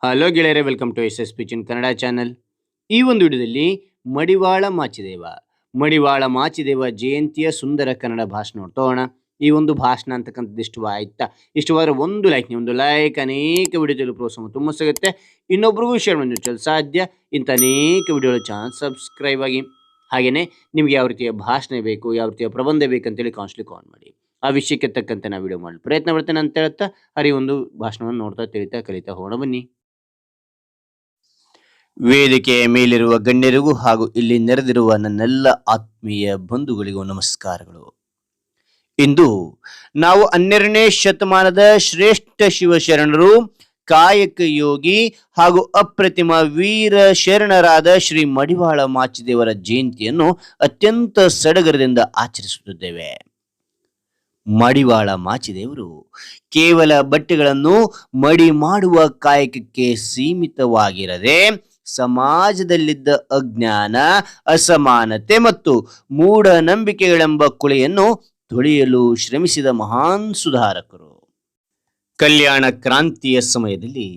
Hello ಗೆಳೆಯರೆ, welcome to S P ಚಿನ್ Kannada channel. ಈ ಒಂದು ವಿಡಿಯೋದಲ್ಲಿ ಮಡಿವಾಳ ಮಾಚಿದೇವ ಜಯಂತಿಯ ಸುಂದರ ಕನ್ನಡ ಭಾಷಣ ನೋಡ್ತೋಣ. ಈ ಒಂದು ಭಾಷಣ ಅಂತಕ್ಕಂಥದ್ದು ಇಷ್ಟವಾದರೆ ಒಂದು ಲೈಕ್ ಅನೇಕ ವಿಡಿಯೋದಲ್ಲಿ ಪ್ರೋತ್ಸಾಹ ತುಂಬ ಸಿಗುತ್ತೆ. ಇನ್ನೊಬ್ರಿಗೂ ಶೇರ್ ಮಾಡಿ ಸಾಧ್ಯ. ಇಂಥ ಅನೇಕ ವಿಡಿಯೋಗಳ ಚಾನಲ್ ಸಬ್ಸ್ಕ್ರೈಬ್ ಆಗಿ. ಹಾಗೆಯೇ ನಿಮ್ಗೆ ಯಾವ ರೀತಿಯ ಭಾಷಣ ಬೇಕು, ಯಾವ ರೀತಿಯ ಪ್ರಬಂಧ ಬೇಕಂತೇಳಿ ಕಾಮೆಂಟ್ ಮಾಡಿ. ಆ ವಿಷಯಕ್ಕೆ ತಕ್ಕಂತೆ ನಾವು ವಿಡಿಯೋ ಮಾಡಲು ಪ್ರಯತ್ನ ಪಡ್ತೇನೆ ಅಂತ ಹೇಳ್ತಾ ಒಂದು ಭಾಷಣವನ್ನು ನೋಡ್ತಾ ತಿಳಿತಾ ಕಲಿತಾ ಹೋಗೋಣ ಬನ್ನಿ. ವೇದಿಕೆಯ ಮೇಲಿರುವ ಗಣ್ಯರಿಗೂ ಹಾಗೂ ಇಲ್ಲಿ ನೆರೆದಿರುವ ನನ್ನೆಲ್ಲ ಆತ್ಮೀಯ ಬಂಧುಗಳಿಗೂ ನಮಸ್ಕಾರಗಳು. ಇಂದು ನಾವು 12ನೇ ಶತಮಾನದ ಶ್ರೇಷ್ಠ ಶಿವಶರಣರು, ಕಾಯಕ ಯೋಗಿ ಹಾಗೂ ಅಪ್ರತಿಮ ವೀರ ಶರಣರಾದ ಶ್ರೀ ಮಡಿವಾಳ ಮಾಚಿದೇವರ ಜಯಂತಿಯನ್ನು ಅತ್ಯಂತ ಸಡಗರದಿಂದ ಆಚರಿಸುತ್ತಿದ್ದೇವೆ. ಮಡಿವಾಳ ಮಾಚಿದೇವರು ಕೇವಲ ಬಟ್ಟೆಗಳನ್ನು ಮಡಿ ಮಾಡುವ ಕಾಯಕಕ್ಕೆ ಸೀಮಿತವಾಗಿರದೆ ಸಮಾಜದಲ್ಲಿದ್ದ ಅಜ್ಞಾನ, ಅಸಮಾನತೆ ಮತ್ತು ಮೂಢನಂಬಿಕೆಗಳೆಂಬ ಕುಳೆಯನ್ನು ತೊಳೆಯಲು ಶ್ರಮಿಸಿದ ಮಹಾನ್ ಸುಧಾರಕರು. ಕಲ್ಯಾಣ ಕ್ರಾಂತಿಯ ಸಮಯದಲ್ಲಿ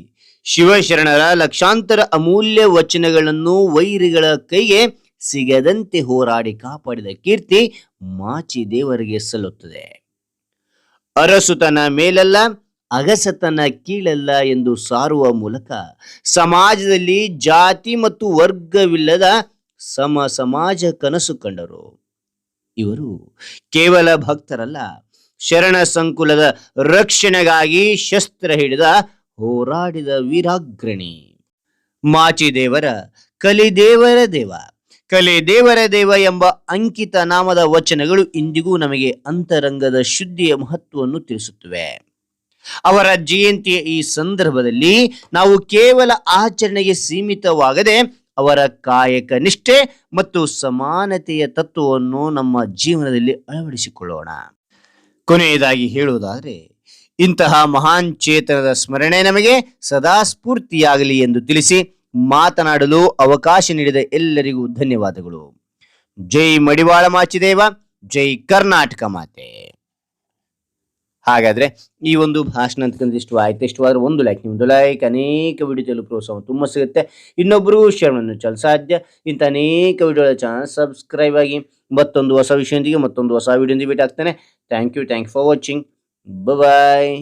ಶಿವಶರಣರ ಲಕ್ಷಾಂತರ ಅಮೂಲ್ಯ ವಚನಗಳನ್ನು ವೈರಿಗಳ ಕೈಗೆ ಸಿಗದಂತೆ ಹೋರಾಡಿ ಕಾಪಾಡಿದ ಕೀರ್ತಿ ಮಾಚಿದೇವರಿಗೆ ಸಲ್ಲುತ್ತದೆ. ಅರಸುತನ ಮೇಲಲ್ಲ, ಅಗಸತನ ಕೀಳಲ್ಲ ಎಂದು ಸಾರುವ ಮೂಲಕ ಸಮಾಜದಲ್ಲಿ ಜಾತಿ ಮತ್ತು ವರ್ಗವಿಲ್ಲದ ಸಮಾಜ ಕನಸು ಕಂಡರು. ಇವರು ಕೇವಲ ಭಕ್ತರಲ್ಲ, ಶರಣ ಸಂಕುಲದ ರಕ್ಷಣೆಗಾಗಿ ಶಸ್ತ್ರ ಹಿಡಿದ ಹೋರಾಡಿದ ವೀರಾಗ್ರಣಿ. ಮಾಚಿದೇವರ ಕಲೆ ದೇವರ ದೇವ ಎಂಬ ಅಂಕಿತ ನಾಮದ ವಚನಗಳು ಇಂದಿಗೂ ನಮಗೆ ಅಂತರಂಗದ ಶುದ್ಧಿಯ ಮಹತ್ವವನ್ನು ತಿಳಿಸುತ್ತವೆ. ಅವರ ಜಯಂತಿಯ ಈ ಸಂದರ್ಭದಲ್ಲಿ ನಾವು ಕೇವಲ ಆಚರಣೆಗೆ ಸೀಮಿತವಾಗದೆ ಅವರ ಕಾಯಕ ನಿಷ್ಠೆ ಮತ್ತು ಸಮಾನತೆಯ ತತ್ವವನ್ನು ನಮ್ಮ ಜೀವನದಲ್ಲಿ ಅಳವಡಿಸಿಕೊಳ್ಳೋಣ. ಕೊನೆಯದಾಗಿ ಹೇಳುವುದಾದರೆ, ಇಂತಹ ಮಹಾನ್ ಚೇತನದ ಸ್ಮರಣೆ ನಮಗೆ ಸದಾ ಸ್ಫೂರ್ತಿಯಾಗಲಿ ಎಂದು ತಿಳಿಸಿ ಮಾತನಾಡಲು ಅವಕಾಶ ನೀಡಿದ ಎಲ್ಲರಿಗೂ ಧನ್ಯವಾದಗಳು. ಜೈ ಮಡಿವಾಳ ಮಾಚಿದೇವ, ಜೈ ಕರ್ನಾಟಕ ಮಾತೆ. ಹಾಗಾದ್ರೆ ಈ ಒಂದು ಭಾಷಣ ಅಂತಕ್ಕಂಥ ಇಷ್ಟವಾದ್ರೆ ಒಂದು ಲೈಕ್ ಅನೇಕ ವಿಡಿಯೋದಲ್ಲಿ ಪ್ರೋತ್ಸಾಹ ತುಂಬ ಸಿಗುತ್ತೆ. ಇನ್ನೊಬ್ಬರಿಗೂ ಶೇರ್ ಮಾಡಲು ಸಾಧ್ಯ. ಇಂಥ ಅನೇಕ ವಿಡಿಯೋಗಳ ಚಾನಲ್ ಸಬ್ಸ್ಕ್ರೈಬ್ ಆಗಿ. ಮತ್ತೊಂದು ಹೊಸ ವಿಷಯದೊಂದಿಗೆ ಮತ್ತೊಂದು ಹೊಸ ವಿಡಿಯೋದೊಂದಿಗೆ ಭೇಟಿ ಆಗ್ತಾನೆ. Thank you for watching. Bye.